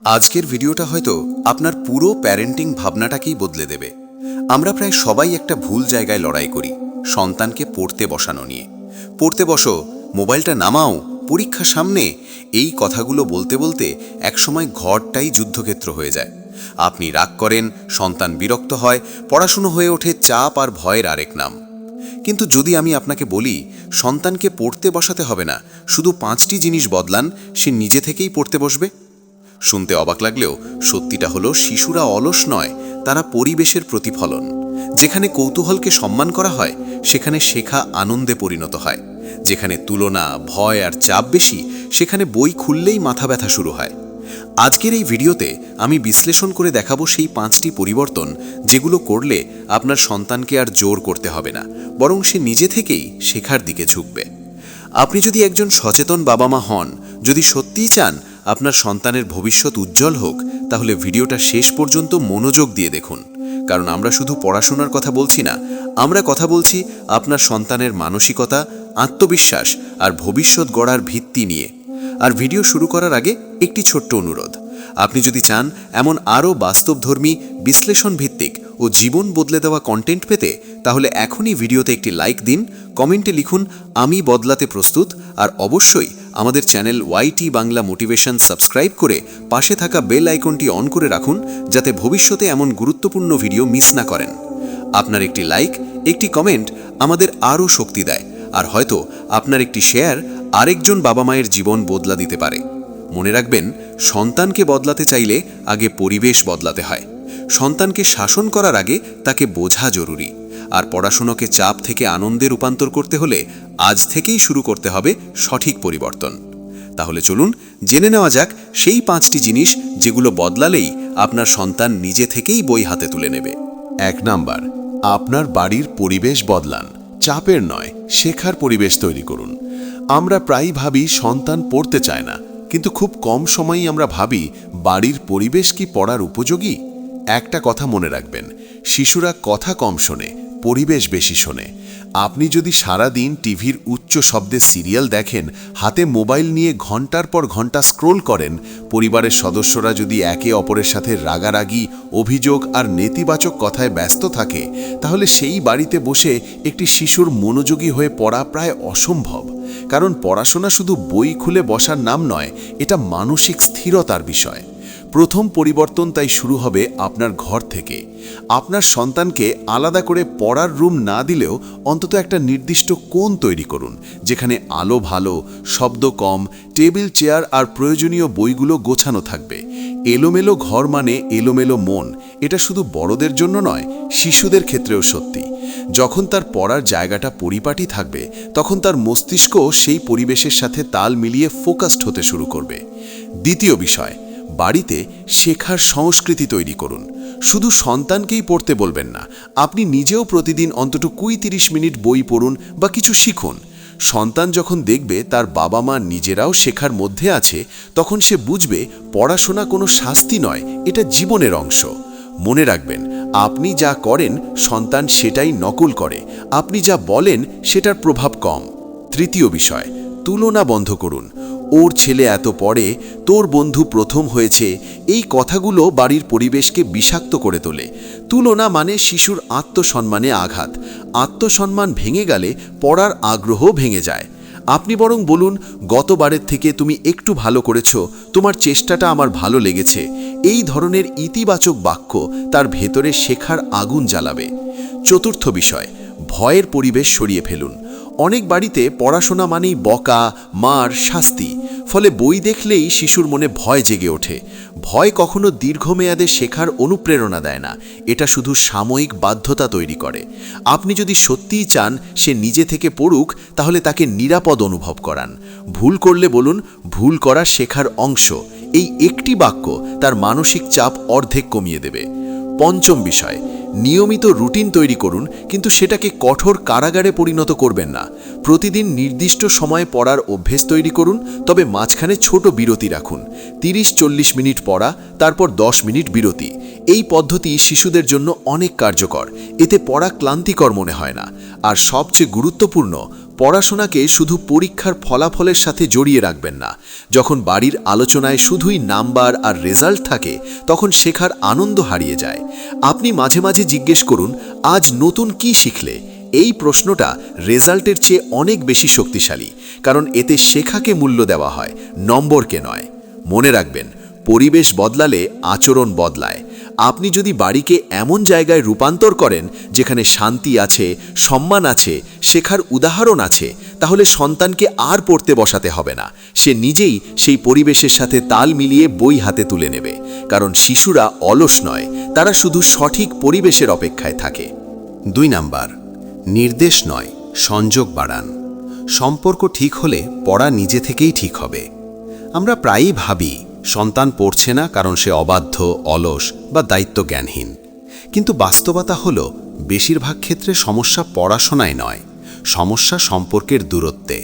আজকের ভিডিওটা হয়তো আপনার পুরো প্যারেন্টিং ভাবনাটাকেই বদলে দেবে। আমরা প্রায় সবাই একটা ভুল জায়গায় লড়াই করি, সন্তানকে পড়তে বসানো নিয়ে। পড়তে বসো, মোবাইলটা নামাও, পরীক্ষা সামনে, এই কথাগুলো বলতে বলতে একসময় ঘরটাই যুদ্ধক্ষেত্র হয়ে যায়। আপনি রাগ করেন, সন্তান বিরক্ত হয়, পড়াশুনো হয়ে ওঠে চাপ আর ভয়ের আরেক নাম। কিন্তু যদি আমি আপনাকে বলি সন্তানকে পড়তে বসাতে হবে না, শুধু 5টি জিনিস বদলান, সে নিজে থেকেই পড়তে বসবে। শুনতে অবাক লাগলেও সত্যিটা হলো শিশুরা অলস নয়, তারা পরিবেশের প্রতিফলন। যেখানে কৌতূহলকে সম্মান করা হয় সেখানে শেখা আনন্দে পরিণত হয়। যেখানে তুলনা, ভয় আর চাপ বেশি সেখানে বই খুললেই মাথা ব্যথা শুরু হয়। আজকের এই ভিডিওতে আমি বিশ্লেষণ করে দেখাবো সেই 5টি পরিবর্তন যেগুলো করলে আপনার সন্তানকে আর জোর করতে হবে না, বরং সে নিজে থেকেই শেখার দিকে ঝুঁকবে। আপনি যদি একজন সচেতন বাবা মা হন, যদি সত্যিই চান আপনার সন্তানের ভবিষ্যৎ উজ্জ্বল হোক, তাহলে ভিডিওটা শেষ পর্যন্ত মনোযোগ দিয়ে দেখুন। কারণ আমরা শুধু পড়াশোনার কথা বলছি না, আমরা কথা বলছি আপনার সন্তানের মানসিকতা, আত্মবিশ্বাস আর ভবিষ্যৎ গড়ার ভিত্তি নিয়ে। আর ভিডিও শুরু করার আগে একটি ছোট্ট অনুরোধ, আপনি যদি চান এমন আরও বাস্তবধর্মী, বিশ্লেষণ ভিত্তিক ও জীবন বদলে দেওয়া কন্টেন্ট পেতে, তাহলে এখনই ভিডিওতে একটি লাইক দিন, কমেন্টে লিখুন আমি বদলাতে প্রস্তুত, আর অবশ্যই আমাদের channel YT Bangla motivation subscribe করে পাশে থাকা বেল আইকনটি অন করে রাখুন, যাতে ভবিষ্যতে এমন গুরুত্বপূর্ণ ভিডিও মিস না করেন। আপনার একটি লাইক, একটি কমেন্ট আমাদের আরও শক্তি দেয়, আর হয়তো আপনার একটি শেয়ার আরেকজন বাবা মায়ের জীবন বদলা দিতে পারে। মনে রাখবেন, সন্তানকে বদলাতে চাইলে আগে পরিবেশ বদলাতে হয়। সন্তানকে শাসন করার আগে তাকে বোঝা জরুরি। আর পড়াশুনোকে চাপ থেকে আনন্দে রূপান্তর করতে হলে আজ থেকেই শুরু করতে হবে সঠিক পরিবর্তন। তাহলে চলুন জেনে নেওয়া যাক সেই 5টি জিনিস যেগুলো বদলালেই আপনার সন্তান নিজে থেকেই বই হাতে তুলে নেবে। 1 নাম্বার, আপনার বাড়ির পরিবেশ বদলান। চাপের নয়, শেখার পরিবেশ তৈরি করুন। আমরা প্রায়ই ভাবি সন্তান পড়তে চায় না, কিন্তু খুব কম সময়ই আমরা ভাবি বাড়ির পরিবেশ কি পড়ার উপযোগী। একটা কথা মনে রাখবেন, শিশুরা কথা কম শোনে, পরিবেশ বেশি শোনে। আপনি যদি সারা দিন টিভির উচ্চ শব্দে সিরিয়াল দেখেন, হাতে মোবাইল নিয়ে ঘন্টার পর ঘন্টা স্ক্রোল করেন, পরিবারের সদস্যরা যদি একে অপরের সাথে রাগারাগি, অভিযোগ আর নেতিবাচক কথায় ব্যস্ত থাকে, তাহলে সেই বাড়িতে বসে একটি শিশুর মনোযোগী হয়ে পড়া প্রায় অসম্ভব। কারণ পড়াশোনা শুধু বই খুলে বসার নাম নয়, এটা মানসিক স্থিরতার বিষয়। প্রথম পরিবর্তন তাই শুরু হবে আপনার ঘর থেকে। আপনার সন্তানকে আলাদা করে পড়ার রুম না দিলেও অন্তত একটা নির্দিষ্ট কোণ তৈরি করুন, যেখানে আলো ভালো, শব্দ কম, টেবিল চেয়ার আর প্রয়োজনীয় বইগুলো গোছানো থাকবে। এলোমেলো ঘর মানে এলোমেলো মন। এটা শুধু বড়দের জন্য নয়, শিশুদের ক্ষেত্রেও সত্যি। যখন তার পড়ার জায়গাটা পরিপাটি থাকবে, তখন তার মস্তিষ্ক সেই পরিবেশের সাথে তাল মিলিয়ে ফোকাসড হতে শুরু করবে। দ্বিতীয় বিষয়, বাড়িতে শেখার সংস্কৃতি তৈরি করুন। শুধু সন্তানকেই পড়তে বলবেন না, আপনি নিজেও প্রতিদিন অন্তত 20-30 মিনিট বই পড়ুন বা কিছু শিখুন। সন্তান যখন দেখবে তার বাবা মা নিজেরাও শেখার মধ্যে আছে, তখন সে বুঝবে পড়াশোনা কোনো শাস্তি নয়, এটা জীবনের অংশ। মনে রাখবেন, আপনি যা করেন সন্তান সেটাই নকল করে, আপনি যা বলেন সেটার প্রভাব কম। তৃতীয় বিষয়, তুলনা বন্ধ করুন। ওর ছেলে এত পড়ে, তোর বন্ধু প্রথম হয়েছে, এই কথাগুলো বাড়ির পরিবেশকে বিষাক্ত করে তোলে। তুলনা মানে শিশুর আত্মসম্মানে আঘাত। আত্মসম্মান ভেঙে গেলে পড়ার আগ্রহ ভেঙে যায়। আপনি বরং বলুন, গতবারের থেকে তুমি একটু ভালো করেছ, তোমার চেষ্টাটা আমার ভালো লেগেছে। এই ধরনের ইতিবাচক বাক্য তার ভেতরে শেখার আগুন জ্বালাবে। চতুর্থ বিষয়, ভয়ের পরিবেশ সরিয়ে ফেলুন। অনেক বাড়িতে পড়াশোনা মানেই বকা, মার, শাস্তি। ফলে বই দেখলেই শিশুর মনে ভয় জেগে ওঠে। ভয় কখনো দীর্ঘমেয়াদে শেখার অনুপ্রেরণা দেয় না, এটা শুধু সাময়িক বাধ্যতা তৈরি করে। আপনি যদি সত্যিই চান সে নিজে থেকে পড়ুক, তাহলে তাকে নিরাপদ অনুভব করান। ভুল করলে বলুন, ভুল করা শেখার অংশ। এই একটি বাক্য তার মানসিক চাপ অর্ধেক কমিয়ে দেবে। পঞ্চম বিষয়, নিয়মিত রুটিন তৈরি করুন, কিন্তু সেটাকে কঠোর কারাগারে পরিণত করবেন না। প্রতিদিন নির্দিষ্ট সময়ে পড়ার অভ্যেস তৈরি করুন, তবে মাঝখানে ছোট বিরতি রাখুন। 30-40 মিনিট পড়া, তারপর 10 মিনিট বিরতি। এই পদ্ধতি শিশুদের জন্য অনেক কার্যকর। এতে পড়া ক্লান্তিকর মনে হয় না। আর সবচেয়ে গুরুত্বপূর্ণ, পড়াশোনাকে শুধু পরীক্ষার ফলাফলের সাথে জড়িয়ে রাখবেন না। যখন বাড়ির আলোচনায় শুধুই নাম্বার আর রেজাল্ট থাকে, তখন শেখার আনন্দ হারিয়ে যায়। আপনি মাঝে মাঝে জিজ্ঞেস করুন, আজ নতুন কি শিখলে? এই প্রশ্নটা রেজাল্টের চেয়ে অনেক বেশি শক্তিশালী, কারণ এতে শেখাকে মূল্য দেওয়া হয়, নম্বরকে নয়। মনে রাখবেন, পরিবেশ বদলালে আচরণ বদলায়। আপনি যদি বাড়িকে এমন জায়গায় রূপান্তর করেন যেখানে শান্তি আছে, সম্মান আছে, শেখার উদাহরণ আছে, তাহলে সন্তানকে আর পড়তে বসাতে হবে না। সে নিজেই সেই পরিবেশের সাথে তাল মিলিয়ে বই হাতে তুলে নেবে। কারণ শিশুরা অলস নয়, তারা শুধু সঠিক পরিবেশের অপেক্ষায় থাকে। 2 নাম্বার, নির্দেশ নয়, সংযোগ বাড়ান। সম্পর্ক ঠিক হলে পড়া নিজে থেকেই ঠিক হবে। আমরা প্রায়ই ভাবি সন্তান পড়ছে না কারণ সে অবাধ্য, অলস বা দায়িত্বজ্ঞানহীন। কিন্তু বাস্তবতা হলো, বেশিরভাগ ক্ষেত্রে সমস্যা পড়াশোনায় নয়, সমস্যা সম্পর্কের দূরত্বে।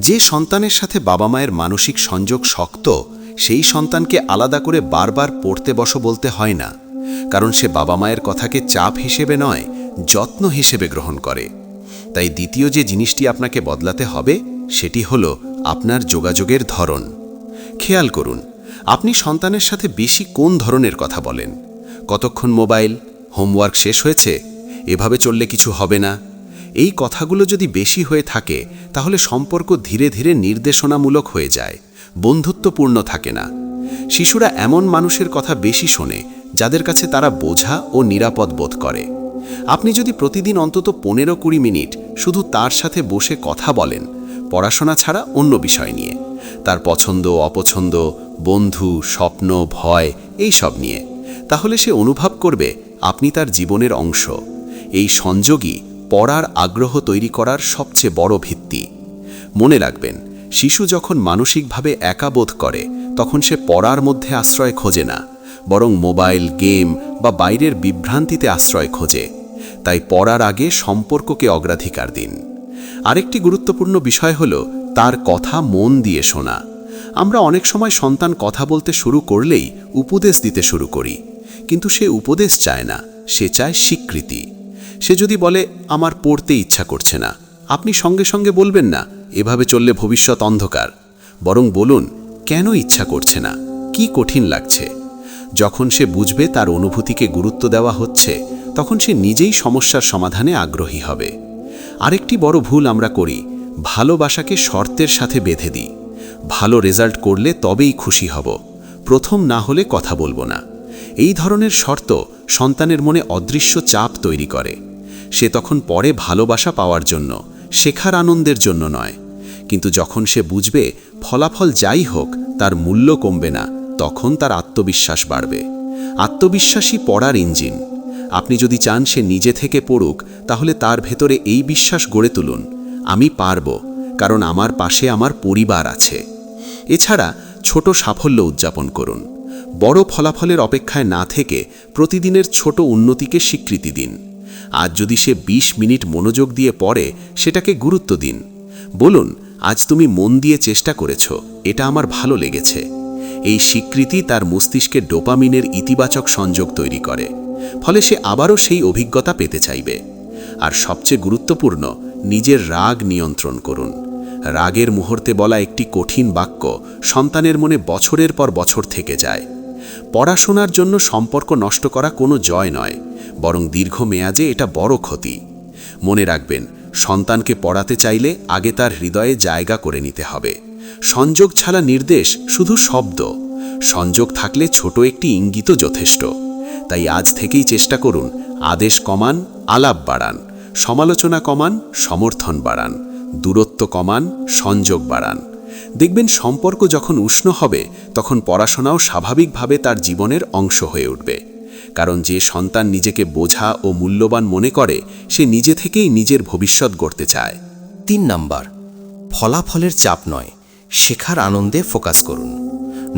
যে সন্তানের সাথে বাবা মায়ের মানসিক সংযোগ শক্ত, সেই সন্তানকে আলাদা করে বারবার পড়তে বসো বলতে হয় না, কারণ সে বাবা মায়ের কথাকে চাপ হিসেবে নয়, যত্ন হিসেবে গ্রহণ করে। তাই দ্বিতীয় যে জিনিসটি আপনাকে বদলাতে হবে, সেটি হলো আপনার যোগাযোগের ধরন। খেয়াল করুন, আপনি সন্তানের সাথে বেশি কোন ধরনের কথা বলেন? কতক্ষণ মোবাইল? হোমওয়ার্ক শেষ হয়েছে? এভাবে চললে কিছু হবে না। এই কথাগুলো যদি বেশি হয়ে থাকে, তাহলে সম্পর্ক ধীরে ধীরে নির্দেশনামূলক হয়ে যায়, বন্ধুত্বপূর্ণ থাকে না। শিশুরা এমন মানুষের কথা বেশি শোনে যাদের কাছে তারা বোঝা ও নিরাপদ বোধ করে। আপনি যদি প্রতিদিন অন্তত 15-20 মিনিট শুধু তার সাথে বসে কথা বলেন, পড়াশোনা ছাড়া অন্য বিষয় নিয়ে, তার পছন্দ অপছন্দ, বন্ধু, স্বপ্ন, ভয়, এই সব নিয়ে, তাহলে সে অনুভব করবে আপনি তার জীবনের অংশ। এই সংযোগই পড়ার আগ্রহ তৈরি করার সবচেয়ে বড় ভিত্তি। মনে রাখবেন, শিশু যখন মানসিকভাবে একা বোধ করে, তখন সে পড়ার মধ্যে আশ্রয় খোঁজে না, বরং মোবাইল, গেম বা বাইরের বিভ্রান্তিতে আশ্রয় খোঁজে। তাই পড়ার আগে সম্পর্ককে অগ্রাধিকার দিন। আরেকটি গুরুত্বপূর্ণ বিষয় হল তার কথা মন দিয়ে শোনা। আমরা অনেক সময় সন্তান কথা বলতে শুরু করলেই উপদেশ দিতে শুরু করি, কিন্তু সে উপদেশ চায় না, সে চায় স্বীকৃতি। সে যদি বলে, আমার পড়তে ইচ্ছা করছে না, আপনি সঙ্গে সঙ্গে বলবেন না, এভাবে চললে ভবিষ্যৎ অন্ধকার। বরং বলুন, কেন ইচ্ছা করছে না, কি কঠিন লাগছে। যখন সে বুঝবে তার অনুভূতিকে গুরুত্ব দেওয়া হচ্ছে, তখন সে নিজেই সমস্যার সমাধানে আগ্রহী হবে। আরেকটি বড় ভুল আমরা করি, ভালোবাসাকে শর্তের সাথে বেঁধে দিই। ভালো রেজাল্ট করলে তবেই খুশি হব, প্রথম না হলে কথা বলবো না। এই ধরনের শর্ত সন্তানের মনে অদৃশ্য চাপ তৈরি করে। সে তখন পরে ভালোবাসা পাওয়ার জন্য, শেখার আনন্দের জন্য নয়। কিন্তু যখন সে বুঝবে ফলাফল যাই হোক তার মূল্য কমবে না, তখন তার আত্মবিশ্বাস বাড়বে। আত্মবিশ্বাসই পড়ার ইঞ্জিন। আপনি যদি চান সে নিজে থেকে পড়ুক, তাহলে তার ভেতরে এই বিশ্বাস গড়ে তুলুন, আমি পারব, কারণ আমার পাশে আমার পরিবার আছে। এছাড়া ছোট সাফল্য উদযাপন করুন। বড় ফলাফলের অপেক্ষায় না থেকে প্রতিদিনের ছোট উন্নতিকে স্বীকৃতি দিন। আজ যদি সে 20 মিনিট মনোযোগ দিয়ে পড়ে, সেটাকে গুরুত্ব দিন। বলুন, আজ তুমি মন দিয়ে চেষ্টা করেছ, এটা আমার ভালো লেগেছে। এই স্বীকৃতি তার মস্তিষ্কে ডোপামিনের ইতিবাচক সংযোগ তৈরি করে, ফলে সে আবারও সেই অভিজ্ঞতা পেতে চাইবে। আর সবচেয়ে গুরুত্বপূর্ণ, নিজের রাগ নিয়ন্ত্রণ করুন। রাগের মুহূর্তে বলা একটি কঠিন বাক্য সন্তানের মনে বছরের পর বছর থেকে যায়। পড়াশোনার জন্য সম্পর্ক নষ্ট করা কোনো জয় নয়, বরং দীর্ঘমেয়াদে এটা বড় ক্ষতি। মনে রাখবেন, সন্তানকে পড়াতে চাইলে আগে তার হৃদয়ে জায়গা করে নিতে হবে। সংযোগ ছাড়া নির্দেশ শুধু শব্দ, সংযোগ থাকলে ছোট একটি ইঙ্গিতও যথেষ্ট। তাই আজ থেকেই চেষ্টা করুন, আদেশ কমান, আলাপ বাড়ান, সমালোচনা কমান, সমর্থন বাড়ান, দূরত্ব কমান, সংযোগ বাড়ান। দেখবেন সম্পর্ক যখন উষ্ণ হবে, তখন পড়াশোনাও স্বাভাবিকভাবে তার জীবনের অংশ হয়ে উঠবে। কারণ যে সন্তান নিজেকে বোঝা ও মূল্যবান মনে করে, সে নিজে থেকেই নিজের ভবিষ্যৎ গড়তে চায়। 3 নাম্বার, ফলাফলের চাপ নয়, শেখার আনন্দে ফোকাস করুন।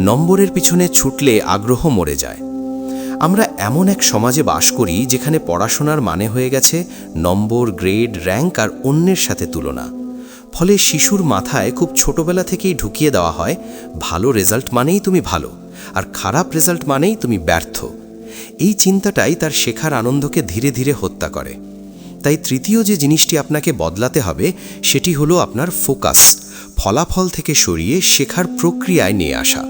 নম্বরের পিছনে ছুটলে আগ্রহ মরে যায়। আমরা এমন এক সমাজে বাস করি যেখানে পড়াশোনার মানে হয়ে গেছে নম্বর, গ্রেড, র্যাঙ্ক আর অন্যের সাথে তুলনা। ফলে শিশুর মাথায় খুব ছোটবেলা থেকেই ঢুকিয়ে দেওয়া হয়, ভালো রেজাল্ট মানেই তুমি ভালো, আর খারাপ রেজাল্ট মানেই তুমি ব্যর্থ। এই চিন্তাটাই তার শেখার আনন্দকে ধীরে ধীরে হত্যা করে। তাই তৃতীয় যে জিনিসটি আপনাকে বদলাতে হবে সেটি হলো আপনার ফোকাস, ফলাফল থেকে সরিয়ে শেখার প্রক্রিয়ায় নিয়ে আসা।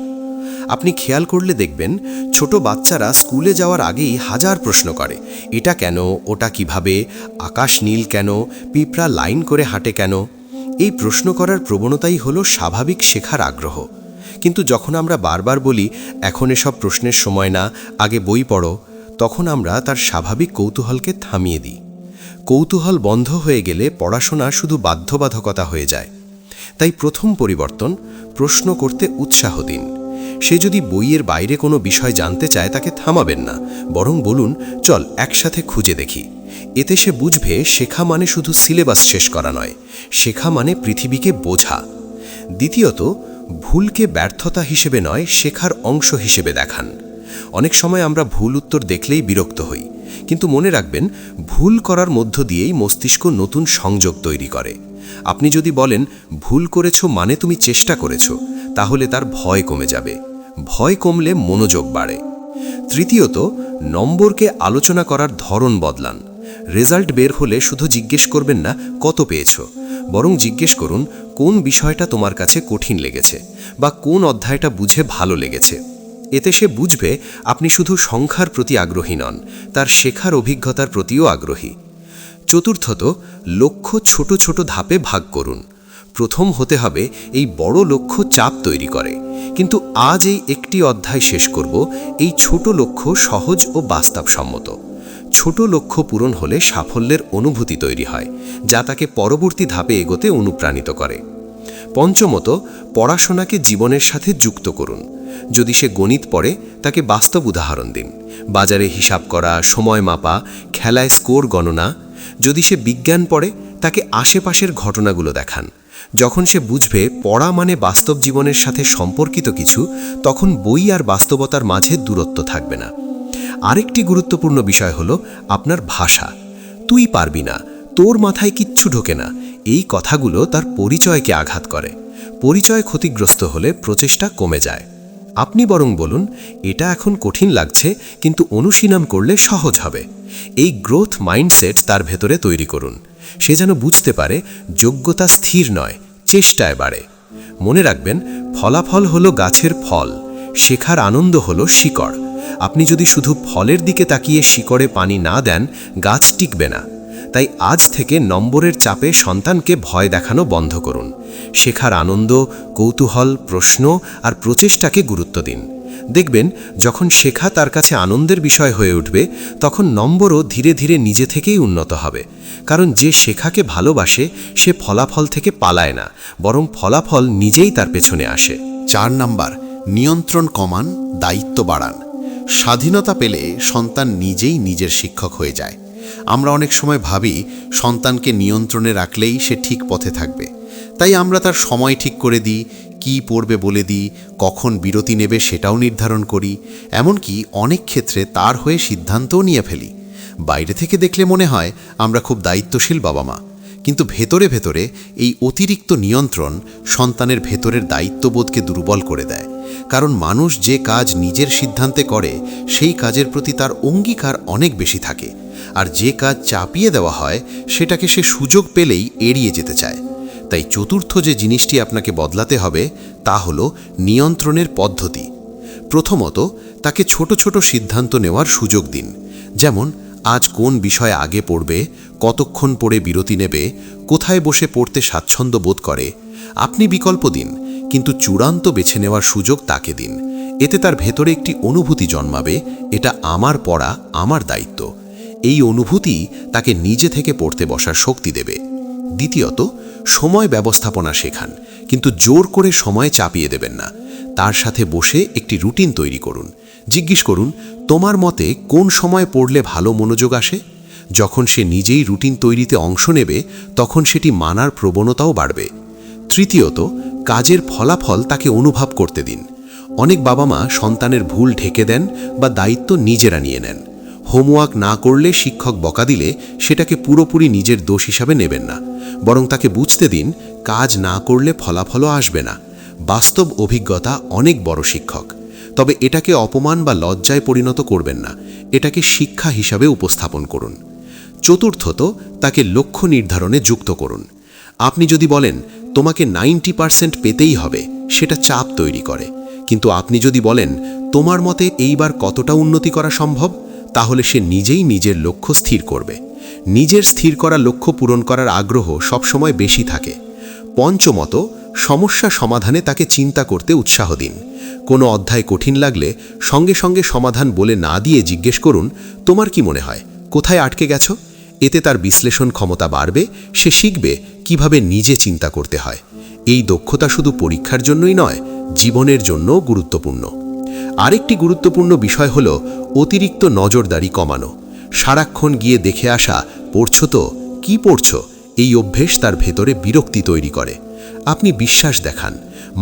আপনি খেয়াল করলে দেখবেন ছোট বাচ্চারা স্কুলে যাওয়ার আগেই হাজার প্রশ্ন করে, এটা কেন, ওটা কিভাবে, আকাশ নীল কেন, পিঁপড়া লাইন করে হাঁটে কেন। এই প্রশ্ন করার প্রবণতাই হলো স্বাভাবিক শেখার আগ্রহ। কিন্তু যখন আমরা বারবার বলি এখন এসব প্রশ্নের সময় না, আগে বই পড়ো, তখন আমরা তার স্বাভাবিক কৌতূহলকে থামিয়ে দিই। কৌতূহল বন্ধ হয়ে গেলে পড়াশোনা শুধু বাধ্যবাধকতা হয়ে যায়। তাই প্রথম পরিবর্তন, প্রশ্ন করতে উৎসাহ দিন। সে যদি বইয়ের বাইরে কোনো বিষয় জানতে চায় তাকে থামাবেন না, বরং বলুন চল একসাথে খুঁজে দেখি। এতে সে বুঝবে শেখা মানে শুধু সিলেবাস শেষ করা নয়, শেখা মানে পৃথিবীকে বোঝা। দ্বিতীয়ত, ভুলকে ব্যর্থতা হিসেবে নয়, শেখার অংশ হিসেবে দেখান। অনেক সময় আমরা ভুল উত্তর দেখলেই বিরক্ত হই, কিন্তু মনে রাখবেন ভুল করার মধ্য দিয়েই মস্তিষ্ক নতুন সংযোগ তৈরি করে। আপনি যদি বলেন ভুল করেছো মানে তুমি চেষ্টা করেছো, তাহলে তার ভয় কমে যাবে। ভয় কমলে মনোযোগ বাড়ে। তৃতীয়ত, নম্বরকে আলোচনা করার ধরন বদলান। রেজাল্ট বের হলে শুধু জিজ্ঞেস করবেন না কত পেয়েছো, বরং জিজ্ঞেস করুন কোন বিষয়টা তোমার কাছে কঠিন লেগেছে বা কোন অধ্যায়টা বুঝে ভালো লেগেছে। এতে সে বুঝবে আপনি শুধু সংখ্যার প্রতি আগ্রহী নন, তার শেখার অভিজ্ঞতার প্রতিও আগ্রহী। চতুর্থত, লক্ষ্য ছোট ছোট ধাপে ভাগ করুন। প্রথম হতে হবে এই বড় লক্ষ্য চাপ তৈরি করে, কিন্তু আজ এই একটি অধ্যায় শেষ করব, এই ছোট লক্ষ্য সহজ ও বাস্তবসম্মত। ছোট লক্ষ্য পূরণ হলে সাফল্যের অনুভূতি তৈরি হয়, যা তাকে পরবর্তী ধাপে এগোতে অনুপ্রাণিত করে। পঞ্চমত, পড়াশোনাকে জীবনের সাথে যুক্ত করুন। যদি সে গণিত পড়ে তাকে বাস্তব উদাহরণ দিন, বাজারে হিসাব করা, সময় মাপা, খেলায় স্কোর গণনা। যদি সে বিজ্ঞান পড়ে তাকে আশেপাশের ঘটনাগুলো দেখান। যখন সে বুঝবে পড়া মানে বাস্তব জীবনের সাথে সম্পর্কিত কিছু, তখন বই আর বাস্তবতার মাঝে দূরত্ব থাকবে না। আরেকটি গুরুত্বপূর্ণ বিষয় হলো আপনার ভাষা। তুই পারবি না, তোর মাথায় কিচ্ছু ঢোকে না, এই কথাগুলো তার পরিচয়কে আঘাত করে। পরিচয় ক্ষতিগ্রস্ত হলে প্রচেষ্টা কমে যায়। আপনি বরং বলুন এটা এখন কঠিন লাগছে, কিন্তু অনুশীলন করলে সহজ হবে। এই গ্রোথ মাইন্ডসেট তার ভেতরে তৈরি করুন। সে যেন বুঝতে পারে যোগ্যতা স্থির নয়, চেষ্টায় বাড়ে। মনে রাখবেন ফলাফল হলো গাছের ফল, শেখার আনন্দ হলো শিকড়। আপনি যদি শুধু ফলের দিকে তাকিয়ে শিকড়ে পানি না দেন, গাছ টিকবে না। তাই আজ থেকে নম্বরের চাপে সন্তানকে ভয় দেখানো বন্ধ করুন। শেখার আনন্দ, কৌতূহল, প্রশ্ন আর প্রচেষ্টাকে গুরুত্ব দিন। দেখবেন যখন শেখা তার কাছে আনন্দের বিষয় হয়ে উঠবে, তখন নম্বরও ধীরে ধীরে নিজে থেকেই উন্নত হবে। কারণ যে শেখাকে ভালোবাসে সে ফলাফল থেকে পালায় না, বরং ফলাফল নিজেই তার পেছনে আসে। 4 নাম্বার, নিয়ন্ত্রণ কমান, দায়িত্ব বাড়ান। স্বাধীনতা পেলে সন্তান নিজেই নিজের শিক্ষক হয়ে যায়। আমরা অনেক সময় ভাবি সন্তানকে নিয়ন্ত্রণে রাখলেই সে ঠিক পথে থাকবে। তাই আমরা তার সময় ঠিক করে দিই, কি পড়বে বলে দিই, কখন বিরতি নেবে সেটাও নির্ধারণ করি। এমনকি অনেক ক্ষেত্রে তার হয়ে সিদ্ধান্তও নিয়ে ফেলি। বাইরে থেকে দেখলে মনে হয় আমরা খুব দায়িত্বশীল বাবা মা, কিন্তু ভেতরে ভেতরে এই অতিরিক্ত নিয়ন্ত্রণ সন্তানের ভেতরের দায়িত্ববোধকে দুর্বল করে দেয়। কারণ মানুষ যে কাজ নিজের সিদ্ধান্তে করে সেই কাজের প্রতি তার অঙ্গীকার অনেক বেশি থাকে, আর যে কাজ চাপিয়ে দেওয়া হয় সেটাকে সে সুযোগ পেলেই এড়িয়ে যেতে চায়। তাই চতুর্থ যে জিনিসটি আপনাকে বদলাতে হবে তা হলো নিয়ন্ত্রণের পদ্ধতি। প্রথমত, তাকে ছোট ছোট সিদ্ধান্ত নেওয়ার সুযোগ দিন। যেমন আজ কোন বিষয় আগে পড়বে, কতক্ষণ পড়ে বিরতি নেবে, কোথায় বসে পড়তে স্বাচ্ছন্দ্য বোধ করে। আপনি বিকল্প দিন, কিন্তু চূড়ান্ত বেছে নেওয়ার সুযোগ তাকে দিন। এতে তার ভেতরে একটি অনুভূতি জন্মাবে, এটা আমার পড়া, আমার দায়িত্ব। এই অনুভূতি তাকে নিজে থেকে পড়তে বসার শক্তি দেবে। দ্বিতীয়ত, সময় ব্যবস্থাপনা শেখান, কিন্তু জোর করে সময় চাপিয়ে দেবেন না। তার সাথে বসে একটি রুটিন তৈরি করুন। জিজ্ঞেস করুন তোমার মতে কোন সময় পড়লে ভালো মনোযোগ আসে। যখন সে নিজেই রুটিন তৈরিতে অংশ নেবে তখন সেটি মানার প্রবণতাও বাড়বে। তৃতীয়ত, কাজের ফলাফল তাকে অনুভব করতে দিন। অনেক বাবা মা সন্তানের ভুল ঢেকে দেন বা দায়িত্ব নিজেরা নিয়ে নেন। হোমওয়ার্ক না করলে শিক্ষক বকা দিলে সেটাকে পুরোপুরি নিজের দোষ হিসাবে নেবেন না, বরং তাকে বুঝতে দিন কাজ না করলে ফলাফলও আসবে না। বাস্তব অভিজ্ঞতা অনেক বড় শিক্ষক। তবে এটাকে অপমান বা লজ্জায় পরিণত করবেন না, এটাকে শিক্ষা হিসাবে উপস্থাপন করুন। চতুর্থত, তাকে লক্ষ্য নির্ধারণে যুক্ত করুন। আপনি যদি বলেন তোমাকে 90% পেতেই হবে, সেটা চাপ তৈরি করে। কিন্তু আপনি যদি বলেন তোমার মতে এইবার কতটা উন্নতি করা সম্ভব, তাহলে সে নিজেই নিজের লক্ষ্য স্থির করবে। নিজের স্থির করা লক্ষ্য পূরণ করার আগ্রহ সবসময় বেশি থাকে। পঞ্চমত, সমস্যা সমাধানে তাকে চিন্তা করতে উৎসাহ দিন। কোনো অধ্যায় কঠিন লাগলে সঙ্গে সঙ্গে সমাধান বলে না দিয়ে জিজ্ঞেস করুন, তোমার কি মনে হয়, কোথায় আটকে গেছো? এতে তার বিশ্লেষণ ক্ষমতা বাড়বে, সে শিখবে কিভাবে নিজে চিন্তা করতে হয়। এই দক্ষতা শুধু পরীক্ষার জন্যই নয়, জীবনের জন্যও গুরুত্বপূর্ণ। আরেকটি গুরুত্বপূর্ণ বিষয় হল অতিরিক্ত নজরদারি কমানো। সারাক্ষণ গিয়ে দেখে আসা, পড়ছো তো, কি পড়ছো, এই অভ্যেস তার ভেতরে বিরক্তি তৈরি করে। আপনি বিশ্বাস দেখান,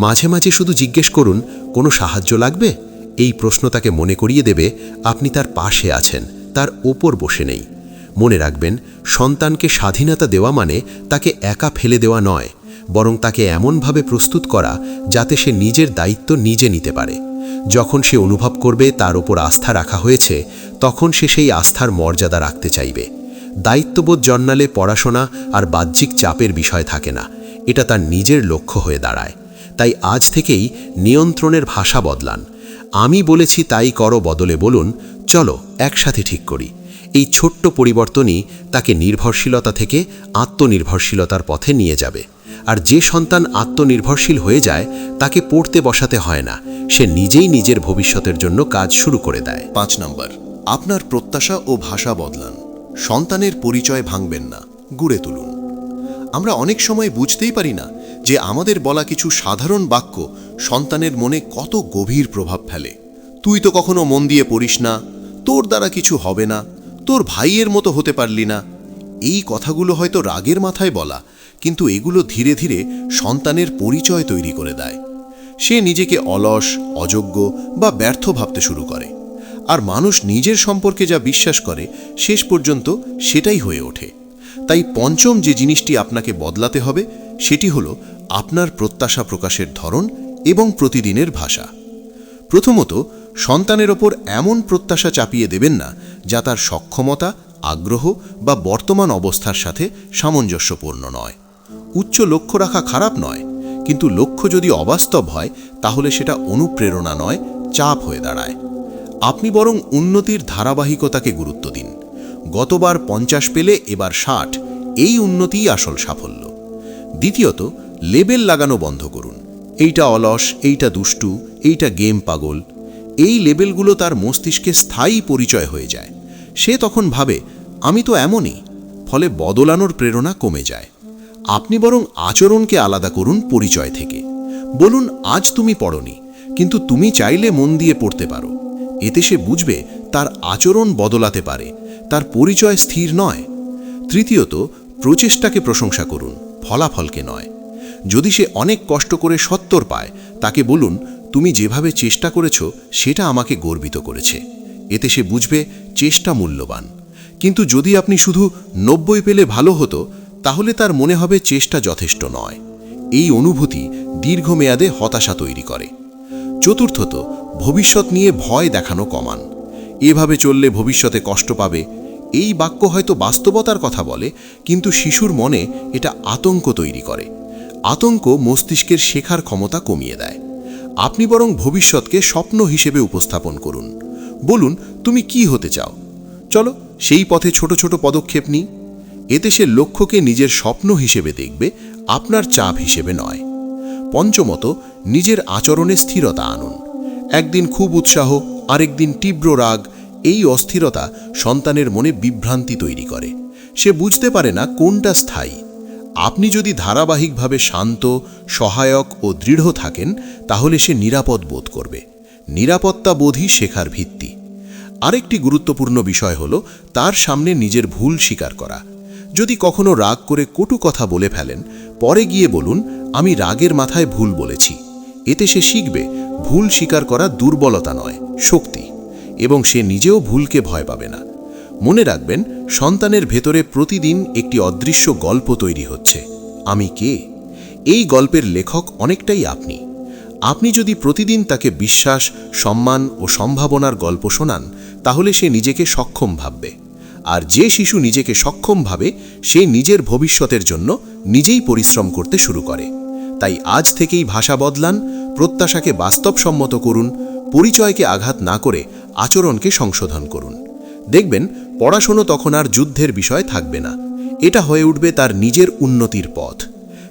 মাঝে মাঝে শুধু জিজ্ঞেস করুন, কোনো সাহায্য লাগবে? এই প্রশ্ন তাকে মনে করিয়ে দেবে আপনি তার পাশে আছেন, তার ওপর বসে নেই। মনে রাখবেন, সন্তানকে স্বাধীনতা দেওয়া মানে তাকে একা ফেলে দেওয়া নয়, বরং তাকে এমনভাবে প্রস্তুত করা যাতে সে নিজের দায়িত্ব নিজে নিতে পারে। যখন সে অনুভব করবে তার ওপর আস্থা রাখা হয়েছে, তখন সে সেই আস্থার মর্যাদা রাখতে চাইবে। দায়িত্ববোধ জন্মালে পড়াশোনা আর বাহ্যিক চাপের বিষয় থাকে না, এটা তার নিজের লক্ষ্য হয়ে দাঁড়ায়। তাই আজ থেকেই নিয়ন্ত্রণের ভাষা বদলান। আমি বলেছি তাই করো বদলে বলুন, চলো একসাথে ঠিক করি। এই ছোট্ট পরিবর্তনই তাকে নির্ভরশীলতা থেকে আত্মনির্ভরশীলতার পথে নিয়ে যাবে। আর যে সন্তান আত্মনির্ভরশীল হয়ে যায়, তাকে পড়তে বসাতে হয় না, সে নিজেই নিজের ভবিষ্যতের জন্য কাজ শুরু করে দেয়। 5 নম্বর, আপনার প্রত্যাশা ও ভাষা বদলান। সন্তানের পরিচয় ভাঙবেন না, গড়ে তুলুন। আমরা অনেক সময় বুঝতেই পারি না যে আমাদের বলা কিছু সাধারণ বাক্য সন্তানের মনে কত গভীর প্রভাব ফেলে। তুই তো কখনো মন দিয়ে পড়িস না, তোর দ্বারা কিছু হবে না, তোর ভাইয়ের মতো হতে পারলি না। এই কথাগুলো হয়তো রাগের মাথায় বলা, কিন্তু এগুলো ধীরে ধীরে সন্তানের পরিচয় তৈরি করে দেয়। সে নিজেকে অলস, অযোগ্য বা ব্যর্থ ভাবতে শুরু করে। আর মানুষ নিজের সম্পর্কে যা বিশ্বাস করে, শেষ পর্যন্ত সেটাই হয়ে ওঠে। তাই পঞ্চম যে জিনিসটি আপনাকে বদলাতে হবে, সেটি হলো আপনার প্রত্যাশা প্রকাশের ধরন এবং প্রতিদিনের ভাষা। প্রথমত, সন্তানের ওপর এমন প্রত্যাশা চাপিয়ে দেবেন না যা তার সক্ষমতা, আগ্রহ বা বর্তমান অবস্থার সাথে সামঞ্জস্যপূর্ণ নয়। উচ্চ লক্ষ্য রাখা খারাপ নয়, কিন্তু লক্ষ্য যদি অবাস্তব হয়, তাহলে সেটা অনুপ্রেরণা নয়, চাপ হয়ে দাঁড়ায়। আপনি বরং উন্নতির ধারাবাহিকতাকে গুরুত্ব দিন। গতবার 50 পেলে এবার 60, এই উন্নতিই আসল সাফল্য। দ্বিতীয়ত, লেবেল লাগানো বন্ধ করুন। এইটা অলস, এইটা দুষ্টু, এইটা গেম পাগল। এই লেবেলগুলো তার মস্তিষ্কে স্থায়ী পরিচয় হয়ে যায়। সে তখন ভাবে আমি তো এমনই, ফলে বদলানোর প্রেরণা কমে যায়। আপনি বরং আচরণকে আলাদা করুন পরিচয় থেকে। বলুন, আজ তুমি পড়নি, কিন্তু তুমি চাইলে মন দিয়ে পড়তে পারো। এতে সে বুঝবে তার আচরণ বদলাতে পারে, তার পরিচয় স্থির নয়। তৃতীয়ত, প্রচেষ্টাকে প্রশংসা করুন, ফলাফলকে নয়। যদি সে অনেক কষ্ট করে 70 পায়, তাকে বলুন, তুমি যেভাবে চেষ্টা করেছ সেটা আমাকে গর্বিত করেছে। এতে সে বুঝবে চেষ্টা মূল্যবান। কিন্তু যদি আপনি শুধু 90 পেলে ভালো হতো, তাহলে তার মনে হবে চেষ্টা যথেষ্ট নয়। এই অনুভূতি দীর্ঘমেয়াদে হতাশা তৈরি করে। চতুর্থত, ভবিষ্যৎ নিয়ে ভয় দেখানো কমান। এভাবে চললে ভবিষ্যতে কষ্ট পাবে, এই বাক্য হয়তো বাস্তবতার কথা বলে, কিন্তু শিশুর মনে এটা আতঙ্ক তৈরি করে। আতঙ্ক মস্তিষ্কের শেখার ক্ষমতা কমিয়ে দেয়। আপনি বরং ভবিষ্যৎকে স্বপ্ন হিসেবে উপস্থাপন করুন। বলুন, তুমি কি হতে চাও, চলো সেই পথে ছোট ছোট পদক্ষেপ নিই। এতে সে লক্ষ্যকে নিজের স্বপ্ন হিসেবে দেখবে, আপনার চাপ হিসেবে নয়। পঞ্চমত, নিজের আচরণে স্থিরতা আনুন। একদিন খুব উৎসাহ, আরেকদিন তীব্র রাগ, এই অস্থিরতা সন্তানের মনে বিভ্রান্তি তৈরি করে। সে বুঝতে পারে না কোনটা স্থায়ী। আপনি যদি ধারাবাহিকভাবে শান্ত, সহায়ক ও দৃঢ় থাকেন, তাহলে সে নিরাপদ বোধ করবে। নিরাপত্তা বোধই শেখার ভিত্তি। আরেকটি গুরুত্বপূর্ণ বিষয় হল তার সামনে নিজের ভুল স্বীকার করা। যদি কখনো রাগ করে কটু কথা বলে ফেলেন, পরে গিয়ে বলুন, আমি রাগের মাথায় ভুল বলেছি। এতে সে শিখবে ভুল স্বীকার করা দুর্বলতা নয়, শক্তি, এবং সে নিজেও ভুলকে ভয় পাবে না। মনে রাখবেন, সন্তানের ভেতরে প্রতিদিন একটি অদৃশ্য গল্প তৈরি হচ্ছে। আমি কে? এই গল্পের লেখক অনেকটাই আপনি। আপনি যদি প্রতিদিন তাকে বিশ্বাস, সম্মান ও সম্ভাবনার গল্প শোনান, তাহলে সে নিজেকে সক্ষম ভাববে। আর যে শিশু নিজেকে সক্ষম ভাবে সে নিজের ভবিষ্যতের জন্য নিজেই পরিশ্রম করতে শুরু করে। তাই আজ থেকেই ভাষা বদলান, প্রত্যাশাকে বাস্তবসম্মত করুন, পরিচয়কে আঘাত না করে আচরণকে সংশোধন করুন। দেখবেন পড়াশোনা তখন আর যুদ্ধের বিষয় থাকবে না, এটা হয়ে উঠবে তার নিজের উন্নতির পথ।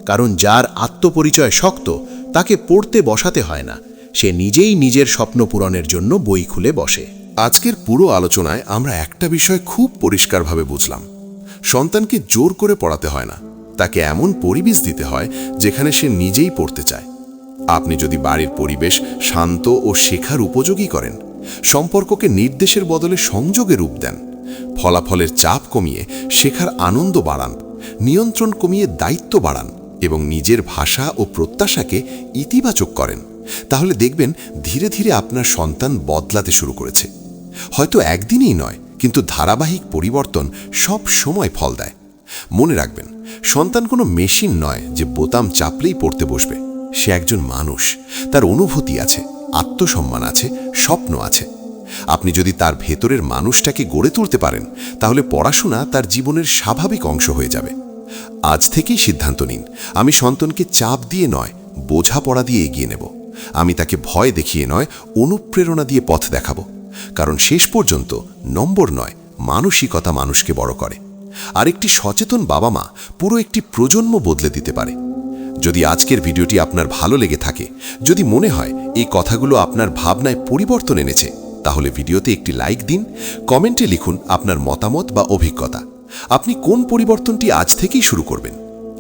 কারণ যার আত্মপরিচয় শক্ত তাকে পড়তে বসাতে হয় না, সে নিজেই নিজের স্বপ্ন পূরণের জন্য বই খুলে বসে। আজকের পুরো আলোচনায় আমরা একটা বিষয় খুব পরিষ্কারভাবে বুঝলাম। সন্তানকে জোর করে পড়াতে হয় না, তাকে এমন পরিবেশ দিতে হয় যেখানে সে নিজেই পড়তে চায়। আপনি যদি বাড়ির পরিবেশ শান্ত ও শেখার উপযোগী করেন, সম্পর্ককে নির্দেশের বদলে সংযোগে রূপ দেন, ফলাফলের চাপ কমিয়ে শেখার আনন্দ বাড়ান, নিয়ন্ত্রণ কমিয়ে দায়িত্ব বাড়ান এবং নিজের ভাষা ও প্রত্যাশাকে ইতিবাচক করেন, তাহলে দেখবেন ধীরে ধীরে আপনার সন্তান বদলাতে শুরু করেছে। হয়তো একদিনই নয়, কিন্তু ধারাবাহিক পরিবর্তন সব সময় ফল দেয়। মনে রাখবেন, সন্তান কোনো মেশিন নয় যে বোতাম চাপলেই পড়তে বসবে। সে একজন মানুষ, তার অনুভূতি আছে, আত্মসম্মান আছে, স্বপ্ন আছে। আপনি যদি তার ভেতরের মানুষটাকে গড়ে তুলতে পারেন, তাহলে পড়াশোনা তার জীবনের স্বাভাবিক অংশ হয়ে যাবে। আজ থেকেই সিদ্ধান্ত নিন, আমি সন্তানকে চাপ দিয়ে নয়, বোঝাপড়া দিয়ে এগিয়ে নেব। আমি তাকে ভয় দেখিয়ে নয়, অনুপ্রেরণা দিয়ে পথ দেখাবো। কারণ শেষ পর্যন্ত নম্বর নয়, মানসিকতা মানুষকে বড় করে। আর একটি সচেতন বাবা মা পুরো একটি প্রজন্ম বদলে দিতে পারে। যদি আজকের ভিডিওটি আপনার ভালো লেগে থাকে, যদি মনে হয় এই কথাগুলো আপনার ভাবনায় পরিবর্তন এনেছে, তাহলে ভিডিওতে একটি লাইক দিন, কমেন্টে লিখুন আপনার মতামত বা অভিজ্ঞতা। আপনি কোন পরিবর্তনটি আজ থেকেই শুরু করবেন?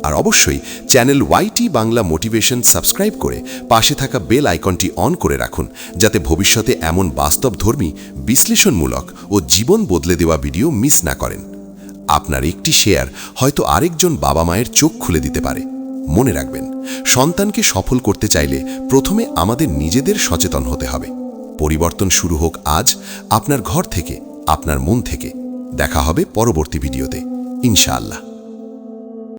আর অবশ্যই channel YT Bangla motivation subscribe করে পাশে থাকা বেল আইকনটি অন করে রাখুন, যাতে ভবিষ্যতে এমন বাস্তবধর্মী, বিশ্লেষণমূলক ও জীবন বদলে দেওয়া ভিডিও মিস না করেন। আপনার একটি শেয়ার হয়তো আরেকজন বাবা মায়ের চোখ খুলে দিতে পারে। মনে রাখবেন, সন্তানকে সফল করতে চাইলে প্রথমে আমাদের নিজেদের সচেতন হতে হবে। পরিবর্তন শুরু হোক আজ, আপনার ঘর থেকে, আপনার মন থেকে। দেখা হবে পরবর্তী ভিডিওতে, ইনশাআল্লাহ।